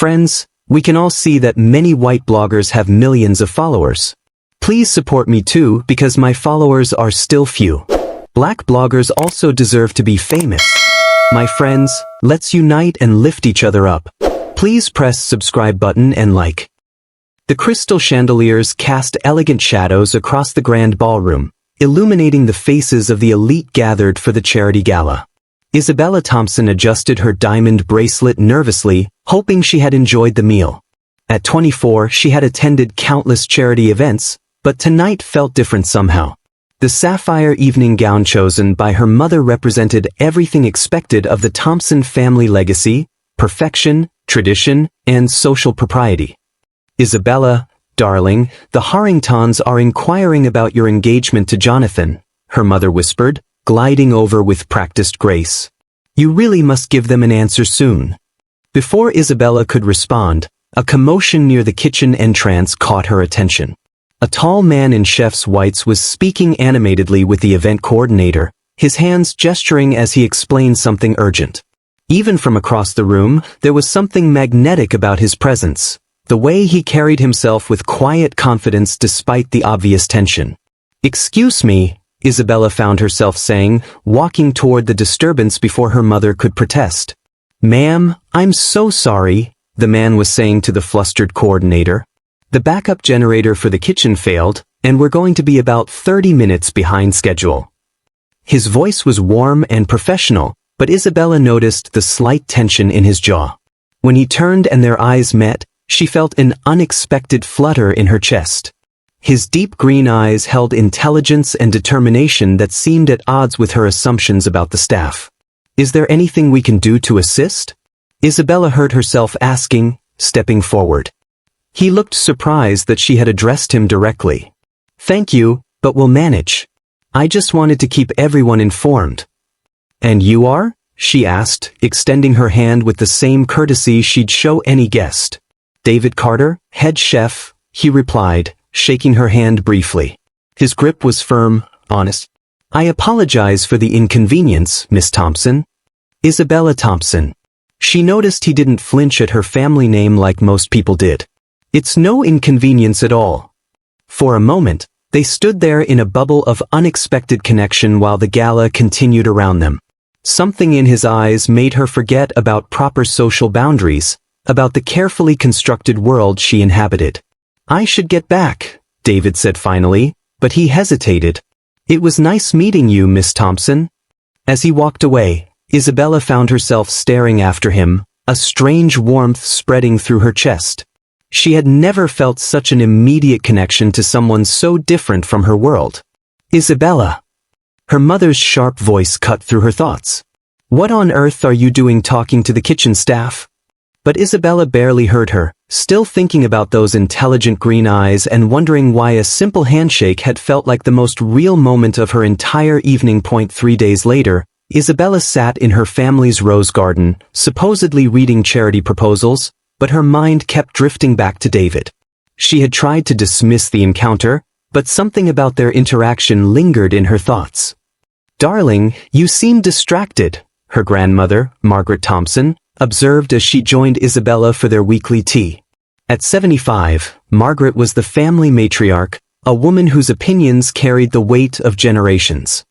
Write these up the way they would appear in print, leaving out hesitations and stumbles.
Friends, we can all see that many white bloggers have millions of followers. Please support me too because my followers are still few. Black bloggers also deserve to be famous. My friends, let's unite and lift each other up. Please press subscribe button and like. The crystal chandeliers cast elegant shadows across the grand ballroom, illuminating the faces of the elite gathered for the charity gala. Isabella Thompson adjusted her diamond bracelet nervously, hoping she had enjoyed the meal. At 24, she had attended countless charity events, but tonight felt different somehow. The sapphire evening gown chosen by her mother represented everything expected of the Thompson family legacy: perfection, tradition, and social propriety. Isabella, darling, the Harringtons are inquiring about your engagement to Jonathan, her mother whispered, gliding over with practiced grace. You really must give them an answer soon. Before Isabella could respond, a commotion near the kitchen entrance caught her attention. A tall man in chef's whites was speaking animatedly with the event coordinator, his hands gesturing as he explained something urgent. Even from across the room, there was something magnetic about his presence, the way he carried himself with quiet confidence despite the obvious tension. "Excuse me," Isabella found herself saying, walking toward the disturbance before her mother could protest. "Ma'am, I'm so sorry," the man was saying to the flustered coordinator. "The backup generator for the kitchen failed, and we're going to be about 30 minutes behind schedule." His voice was warm and professional, but Isabella noticed the slight tension in his jaw. When he turned and their eyes met, she felt an unexpected flutter in her chest. His deep green eyes held intelligence and determination that seemed at odds with her assumptions about the staff. "Is there anything we can do to assist?" Isabella heard herself asking, stepping forward. He looked surprised that she had addressed him directly. "Thank you, but we'll manage. I just wanted to keep everyone informed." "And you are?" she asked, extending her hand with the same courtesy she'd show any guest. "David Carter, head chef," he replied, shaking her hand briefly. His grip was firm, honest. "I apologize for the inconvenience, Miss Thompson." Isabella Thompson. She noticed he didn't flinch at her family name like most people did. "It's no inconvenience at all." For a moment, they stood there in a bubble of unexpected connection while the gala continued around them. Something in his eyes made her forget about proper social boundaries, about the carefully constructed world she inhabited. "I should get back," David said finally, but he hesitated. "It was nice meeting you, Miss Thompson." As he walked away, Isabella found herself staring after him, a strange warmth spreading through her chest. She had never felt such an immediate connection to someone so different from her world. "Isabella." Her mother's sharp voice cut through her thoughts. "What on earth are you doing talking to the kitchen staff?" But Isabella barely heard her, still thinking about those intelligent green eyes and wondering why a simple handshake had felt like the most real moment of her entire evening. 3 days later, Isabella sat in her family's rose garden, supposedly reading charity proposals, but her mind kept drifting back to David. She had tried to dismiss the encounter, but something about their interaction lingered in her thoughts. "Darling, you seem distracted," her grandmother, Margaret Thompson, observed as she joined Isabella for their weekly tea. At 75, Margaret was the family matriarch, a woman whose opinions carried the weight of generations.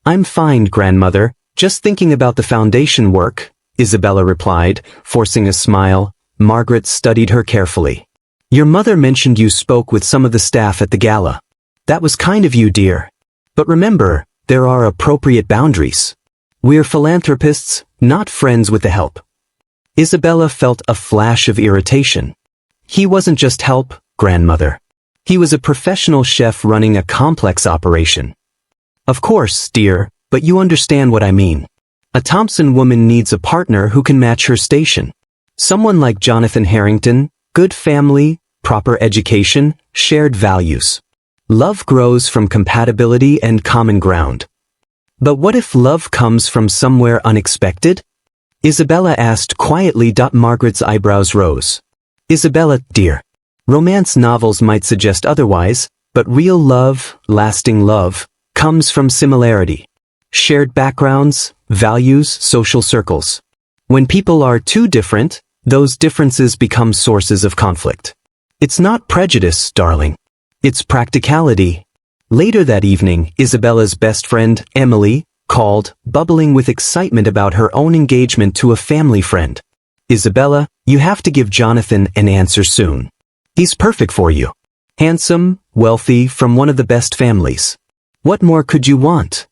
"I'm fine, grandmother, just thinking about the foundation work," Isabella replied, forcing a smile. Margaret studied her carefully. "Your mother mentioned you spoke with some of the staff at the gala. That was kind of you, dear. But remember, there are appropriate boundaries. We're philanthropists, not friends with the help." Isabella felt a flash of irritation. He wasn't just help, grandmother. He was a professional chef running a complex operation. "Of course, dear, but you understand what I mean. A Thompson woman needs a partner who can match her station. Someone like Jonathan Harrington, good family, proper education, shared values. Love grows from compatibility and common ground." "But what if love comes from somewhere unexpected?" Isabella asked quietly. Margaret's eyebrows rose. "Isabella, dear, romance novels might suggest otherwise, but real love, lasting love, comes from similarity. Shared backgrounds, values, social circles. When people are too different, those differences become sources of conflict. It's not prejudice, darling. It's practicality. Later that evening, Isabella's best friend, Emily, called, bubbling with excitement about her own engagement to a family friend. Isabella, you have to give Jonathan an answer soon. He's perfect for you. Handsome, wealthy, from one of the best families. What more could you want?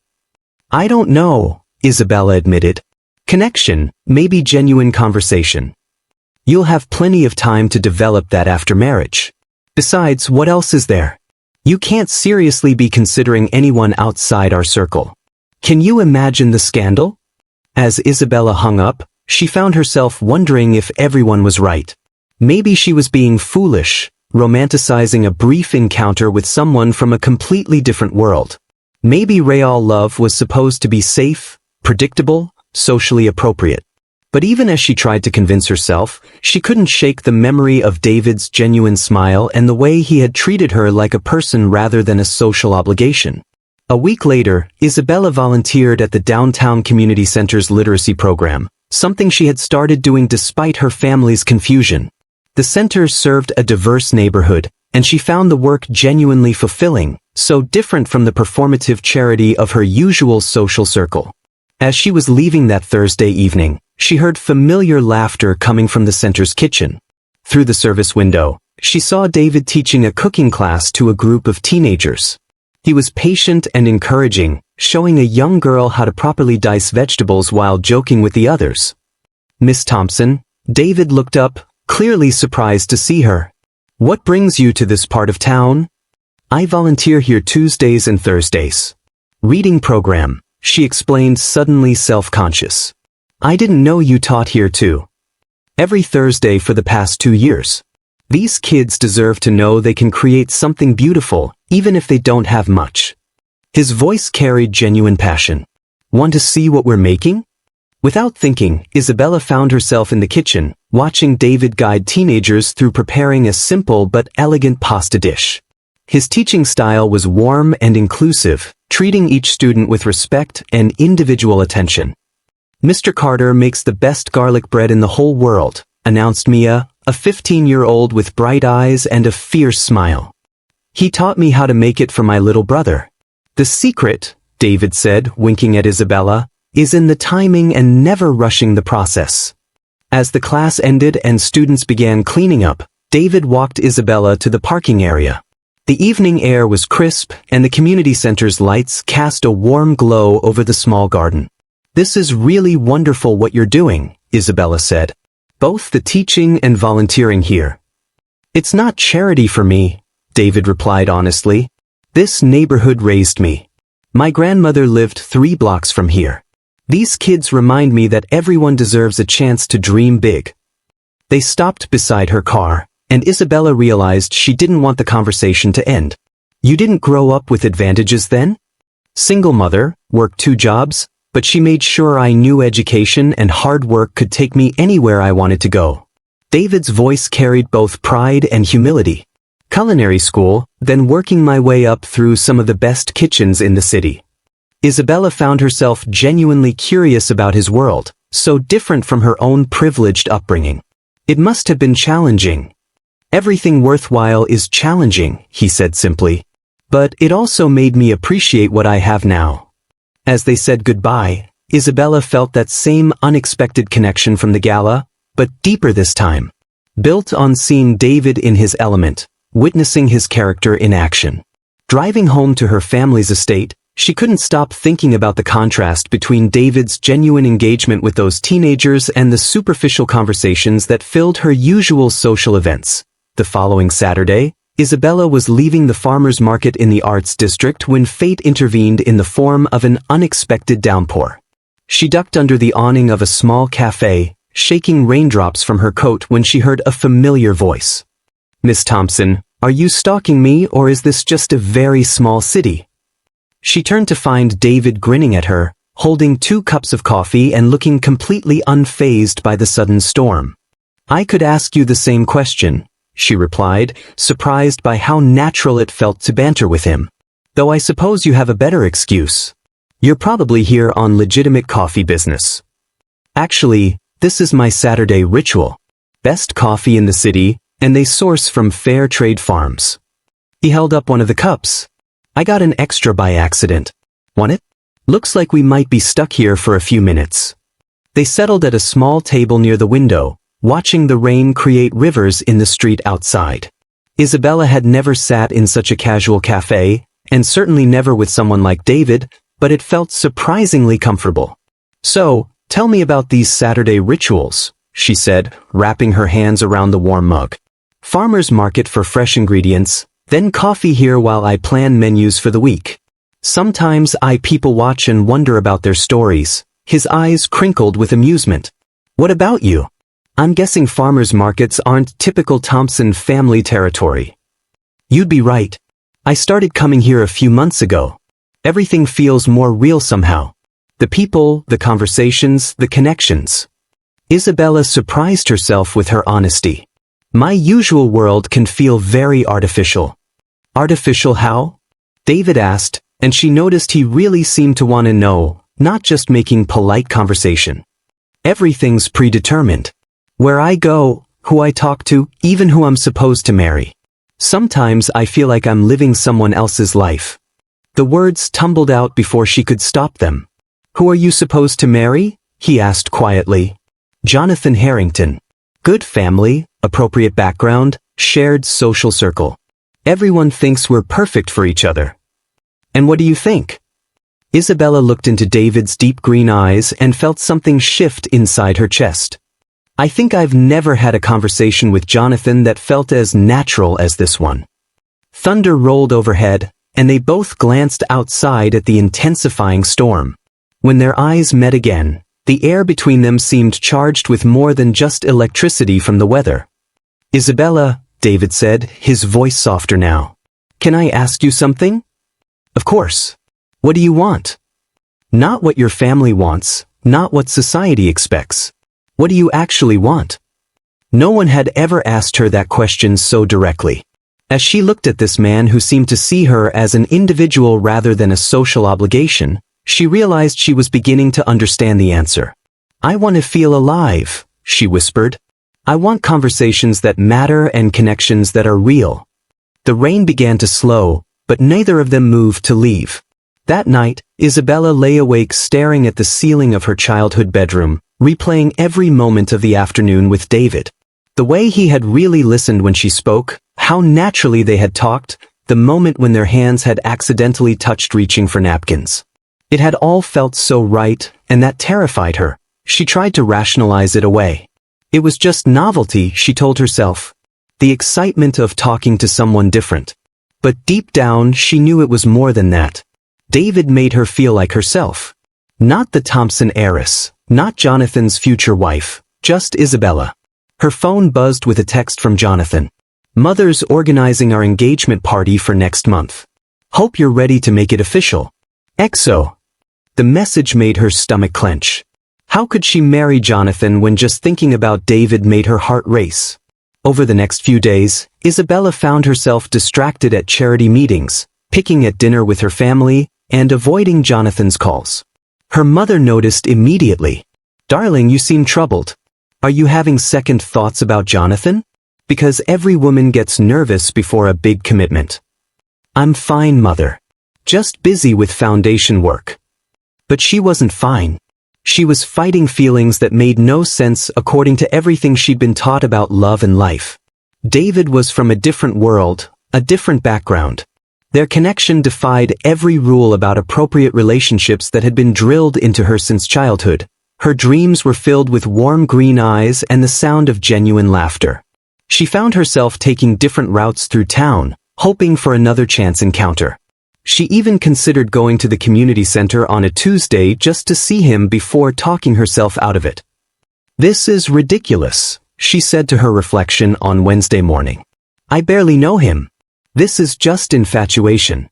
I don't know, Isabella admitted. Connection, maybe genuine conversation. You'll have plenty of time to develop that after marriage. Besides, what else is there? You can't seriously be considering anyone outside our circle. Can you imagine the scandal? As Isabella hung up, she found herself wondering if everyone was right. Maybe she was being foolish, romanticizing a brief encounter with someone from a completely different world. Maybe real love was supposed to be safe, predictable, socially appropriate. But even as she tried to convince herself, she couldn't shake the memory of David's genuine smile and the way he had treated her like a person rather than a social obligation. A week later, Isabella volunteered at the Downtown Community Center's literacy program, something she had started doing despite her family's confusion. The center served a diverse neighborhood, and she found the work genuinely fulfilling, so different from the performative charity of her usual social circle. As she was leaving that Thursday evening, she heard familiar laughter coming from the center's kitchen. Through the service window, she saw David teaching a cooking class to a group of teenagers. He was patient and encouraging, showing a young girl how to properly dice vegetables while joking with the others. Miss Thompson, David looked up, clearly surprised to see her. What brings you to this part of town? I volunteer here Tuesdays and Thursdays. Reading program, she explained, suddenly self-conscious. I didn't know you taught here too. Every Thursday for the past 2 years. These kids deserve to know they can create something beautiful, even if they don't have much. His voice carried genuine passion. Want to see what we're making? Without thinking, Isabella found herself in the kitchen, watching David guide teenagers through preparing a simple but elegant pasta dish. His teaching style was warm and inclusive, treating each student with respect and individual attention. Mr. Carter makes the best garlic bread in the whole world, announced Mia, a 15-year-old with bright eyes and a fierce smile. He taught me how to make it for my little brother. The secret, David said, winking at Isabella, is in the timing and never rushing the process. As the class ended and students began cleaning up, David walked Isabella to the parking area. The evening air was crisp, and the community center's lights cast a warm glow over the small garden. This is really wonderful what you're doing, Isabella said. Both the teaching and volunteering here. It's not charity for me, David replied honestly. This neighborhood raised me. My grandmother lived 3 blocks from here. These kids remind me that everyone deserves a chance to dream big. They stopped beside her car, and Isabella realized she didn't want the conversation to end. You didn't grow up with advantages then? Single mother, worked 2 jobs, but she made sure I knew education and hard work could take me anywhere I wanted to go. David's voice carried both pride and humility. Culinary school, then working my way up through some of the best kitchens in the city. Isabella found herself genuinely curious about his world, so different from her own privileged upbringing. It must have been challenging. Everything worthwhile is challenging, he said simply. But it also made me appreciate what I have now. As they said goodbye, Isabella felt that same unexpected connection from the gala, but deeper this time. Built on seeing David in his element, witnessing his character in action. Driving home to her family's estate, she couldn't stop thinking about the contrast between David's genuine engagement with those teenagers and the superficial conversations that filled her usual social events. The following Saturday, Isabella was leaving the farmers' market in the Arts District when fate intervened in the form of an unexpected downpour. She ducked under the awning of a small cafe, shaking raindrops from her coat when she heard a familiar voice. Miss Thompson, are you stalking me or is this just a very small city? She turned to find David grinning at her, holding 2 cups of coffee and looking completely unfazed by the sudden storm. I could ask you the same question, she replied, surprised by how natural it felt to banter with him. Though I suppose you have a better excuse. You're probably here on legitimate coffee business. Actually, this is my Saturday ritual. Best coffee in the city, and they source from fair trade farms. He held up one of the cups. I got an extra by accident. Want it? Looks like we might be stuck here for a few minutes. They settled at a small table near the window, watching the rain create rivers in the street outside. Isabella had never sat in such a casual cafe, and certainly never with someone like David, but it felt surprisingly comfortable. So, tell me about these Saturday rituals, she said, wrapping her hands around the warm mug. Farmer's market for fresh ingredients, then coffee here while I plan menus for the week. Sometimes I people watch and wonder about their stories. His eyes crinkled with amusement. What about you? I'm guessing farmers' markets aren't typical Thompson family territory. You'd be right. I started coming here a few months ago. Everything feels more real somehow. The people, the conversations, the connections. Isabella surprised herself with her honesty. My usual world can feel very artificial. Artificial how? David asked, and she noticed he really seemed to want to know, not just making polite conversation. Everything's predetermined. Where I go, who I talk to, even who I'm supposed to marry. Sometimes I feel like I'm living someone else's life. The words tumbled out before she could stop them. Who are you supposed to marry? He asked quietly. Jonathan Harrington. Good family, appropriate background, shared social circle. Everyone thinks we're perfect for each other. And what do you think? Isabella looked into David's deep green eyes and felt something shift inside her chest. I think I've never had a conversation with Jonathan that felt as natural as this one. Thunder rolled overhead, and they both glanced outside at the intensifying storm. When their eyes met again, the air between them seemed charged with more than just electricity from the weather. Isabella, David said, his voice softer now. Can I ask you something? Of course. What do you want? Not what your family wants, not what society expects. What do you actually want? No one had ever asked her that question so directly. As she looked at this man who seemed to see her as an individual rather than a social obligation, she realized she was beginning to understand the answer. I want to feel alive, she whispered. I want conversations that matter and connections that are real. The rain began to slow, but neither of them moved to leave. That night, Isabella lay awake staring at the ceiling of her childhood bedroom, replaying every moment of the afternoon with David. The way he had really listened when she spoke, how naturally they had talked, the moment when their hands had accidentally touched reaching for napkins. It had all felt so right, and that terrified her. She tried to rationalize it away. It was just novelty, she told herself. The excitement of talking to someone different. But deep down, she knew it was more than that. David made her feel like herself. Not the Thompson heiress, not Jonathan's future wife, just Isabella. Her phone buzzed with a text from Jonathan. Mother's organizing our engagement party for next month. Hope you're ready to make it official. XO. The message made her stomach clench. How could she marry Jonathan when just thinking about David made her heart race? Over the next few days, Isabella found herself distracted at charity meetings, picking at dinner with her family, and avoiding Jonathan's calls. Her mother noticed immediately. Darling, you seem troubled. Are you having second thoughts about Jonathan? Because every woman gets nervous before a big commitment. I'm fine, mother. Just busy with foundation work. But she wasn't fine. She was fighting feelings that made no sense according to everything she'd been taught about love and life. David was from a different world, a different background. Their connection defied every rule about appropriate relationships that had been drilled into her since childhood. Her dreams were filled with warm green eyes and the sound of genuine laughter. She found herself taking different routes through town, hoping for another chance encounter. She even considered going to the community center on a Tuesday just to see him before talking herself out of it. This is ridiculous, she said to her reflection on Wednesday morning. I barely know him. This is just infatuation.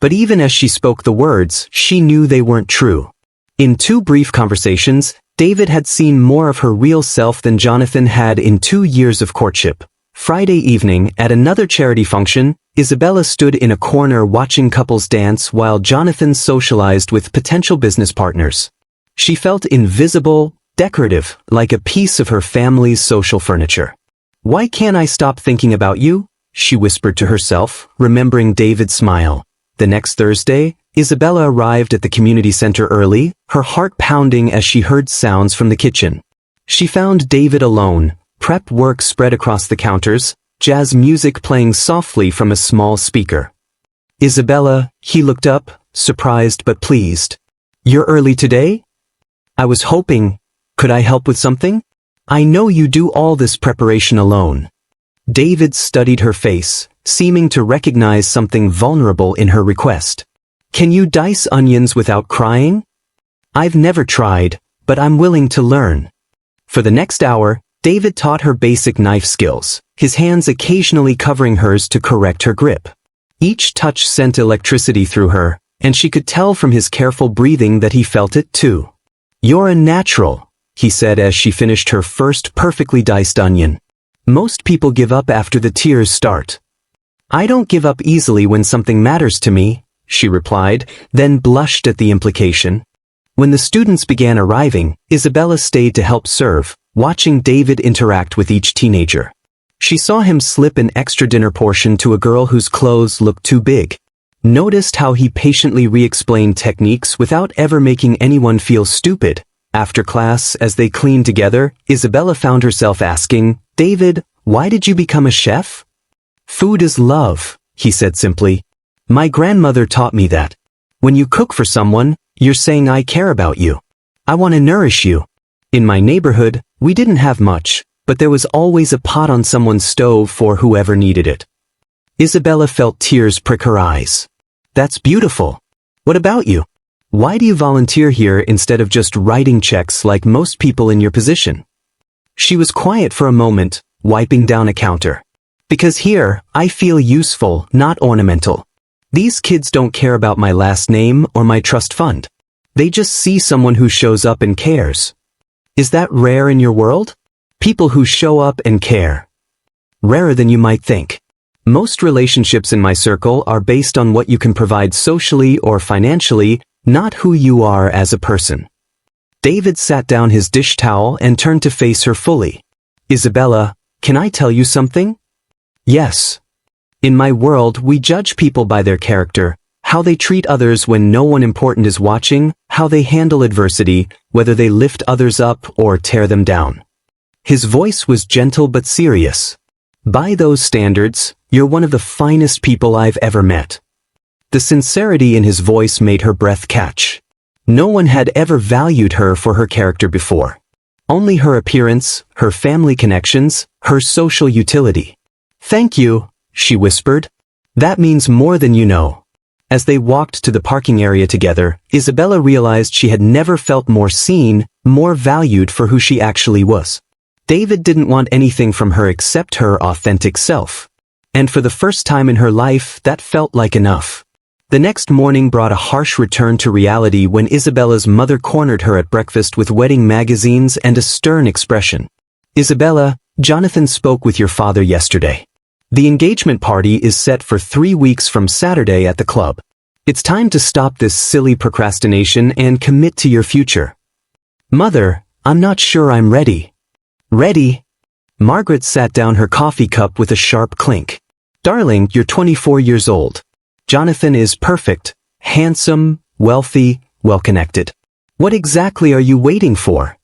But even as she spoke the words, she knew they weren't true. In 2 brief conversations, David had seen more of her real self than Jonathan had in 2 years of courtship. Friday evening, at another charity function, Isabella stood in a corner watching couples dance while Jonathan socialized with potential business partners. She felt invisible, decorative, like a piece of her family's social furniture. "Why can't I stop thinking about you?" she whispered to herself, remembering David's smile. The next Thursday, Isabella arrived at the community center early, her heart pounding as she heard sounds from the kitchen. She found David alone, prep work spread across the counters, jazz music playing softly from a small speaker. "Isabella," he looked up, surprised but pleased. "You're early today?" "I was hoping. Could I help with something?" "I know you do all this preparation alone." David studied her face, seeming to recognize something vulnerable in her request. "Can you dice onions without crying?" "I've never tried, but I'm willing to learn." For the next hour, David taught her basic knife skills, his hands occasionally covering hers to correct her grip. Each touch sent electricity through her, and she could tell from his careful breathing that he felt it too. "You're a natural," he said as she finished her first perfectly diced onion. "Most people give up after the tears start." "I don't give up easily when something matters to me," she replied, then blushed at the implication. When the students began arriving, Isabella stayed to help serve, watching David interact with each teenager. She saw him slip an extra dinner portion to a girl whose clothes looked too big. Noticed how he patiently re-explained techniques without ever making anyone feel stupid. After class, as they cleaned together, Isabella found herself asking, "David, why did you become a chef?" "Food is love," he said simply. "My grandmother taught me that. When you cook for someone, you're saying I care about you. I want to nourish you." In my neighborhood, we didn't have much, but there was always a pot on someone's stove for whoever needed it. Isabella felt tears prick her eyes. "That's beautiful. What about you? Why do you volunteer here instead of just writing checks like most people in your position?" She was quiet for a moment, wiping down a counter. "Because here, I feel useful, not ornamental. These kids don't care about my last name or my trust fund. They just see someone who shows up and cares." "Is that rare in your world? People who show up and care." "Rarer than you might think. Most relationships in my circle are based on what you can provide socially or financially, not who you are as a person." David sat down his dish towel and turned to face her fully. "Isabella, can I tell you something?" "Yes. In my world, we judge people by their character, how they treat others when no one important is watching, how they handle adversity, whether they lift others up or tear them down." His voice was gentle but serious. "By those standards, you're one of the finest people I've ever met." The sincerity in his voice made her breath catch. No one had ever valued her for her character before. Only her appearance, her family connections, her social utility. "Thank you," she whispered. "That means more than you know." As they walked to the parking area together, Isabella realized she had never felt more seen, more valued for who she actually was. David didn't want anything from her except her authentic self. And for the first time in her life, that felt like enough. The next morning brought a harsh return to reality when Isabella's mother cornered her at breakfast with wedding magazines and a stern expression. "Isabella, Jonathan spoke with your father yesterday. The engagement party is set for 3 weeks from Saturday at the club. It's time to stop this silly procrastination and commit to your future." "Mother, I'm not sure I'm ready." "Ready?" Margaret sat down her coffee cup with a sharp clink. "Darling, you're 24 years old. Jonathan is perfect, handsome, wealthy, well-connected. What exactly are you waiting for?"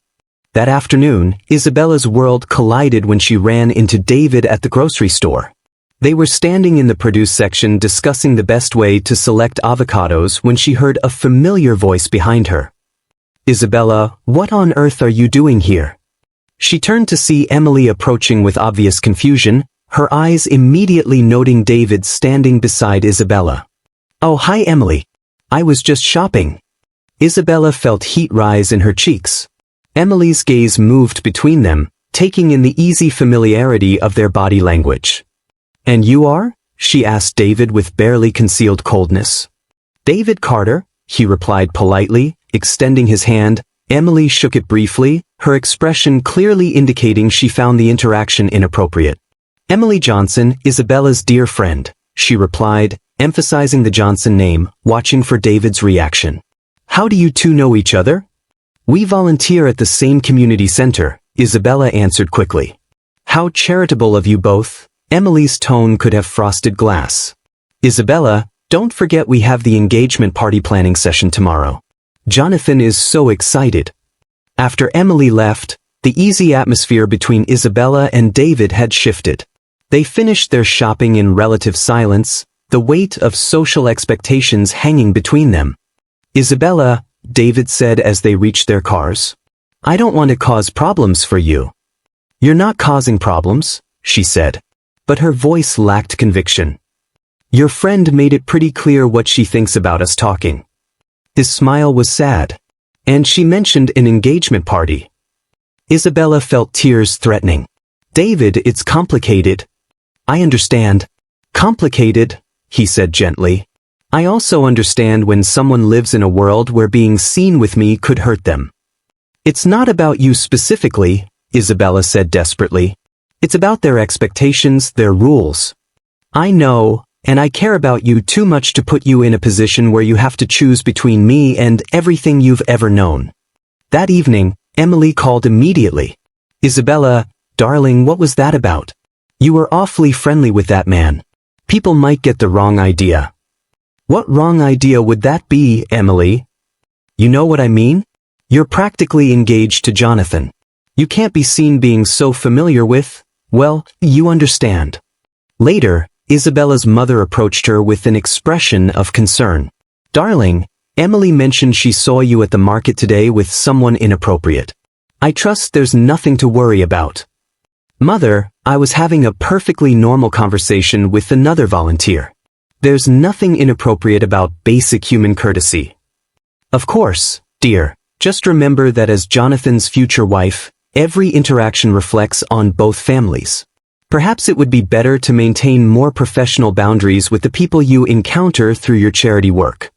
That afternoon, Isabella's world collided when she ran into David at the grocery store. They were standing in the produce section discussing the best way to select avocados when she heard a familiar voice behind her. "Isabella, what on earth are you doing here?" She turned to see Emily approaching with obvious confusion, her eyes immediately noting David standing beside Isabella. "Oh, hi Emily. I was just shopping." Isabella felt heat rise in her cheeks. Emily's gaze moved between them, taking in the easy familiarity of their body language. "And you are?" she asked David with barely concealed coldness. "David Carter," he replied politely, extending his hand. Emily shook it briefly, her expression clearly indicating she found the interaction inappropriate. "Emily Johnson, Isabella's dear friend," she replied, emphasizing the Johnson name, watching for David's reaction. "How do you two know each other?" We volunteer at the same community center, Isabella answered quickly. How charitable of you both. Emily's tone could have frosted glass. Isabella, don't forget we have the engagement party planning session tomorrow. Jonathan is so excited. After Emily left, the easy atmosphere between Isabella and David had shifted. They finished their shopping in relative silence, the weight of social expectations hanging between them. Isabella, David said as they reached their cars. I don't want to cause problems for you. You're not causing problems, she said. But her voice lacked conviction. Your friend made it pretty clear what she thinks about us talking. His smile was sad. And she mentioned an engagement party. Isabella felt tears threatening. David, it's complicated. I understand. Complicated, he said gently. I also understand when someone lives in a world where being seen with me could hurt them. It's not about you specifically, Isabella said desperately. It's about their expectations, their rules. I know, and I care about you too much to put you in a position where you have to choose between me and everything you've ever known. That evening, Emily called immediately. Isabella, darling, what was that about? You were awfully friendly with that man. People might get the wrong idea. What wrong idea would that be, Emily? You know what I mean? You're practically engaged to Jonathan. You can't be seen being so familiar with, well, you understand. Later, Isabella's mother approached her with an expression of concern. Darling, Emily mentioned she saw you at the market today with someone inappropriate. I trust there's nothing to worry about. Mother, I was having a perfectly normal conversation with another volunteer. There's nothing inappropriate about basic human courtesy. Of course, dear, just remember that as Jonathan's future wife, every interaction reflects on both families. Perhaps it would be better to maintain more professional boundaries with the people you encounter through your charity work.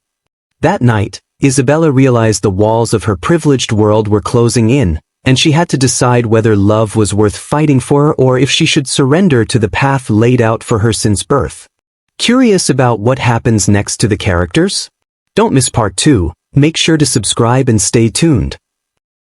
That night, Isabella realized the walls of her privileged world were closing in, and she had to decide whether love was worth fighting for or if she should surrender to the path laid out for her since birth. Curious about what happens next to the characters? Don't miss part 2, make sure to subscribe and stay tuned.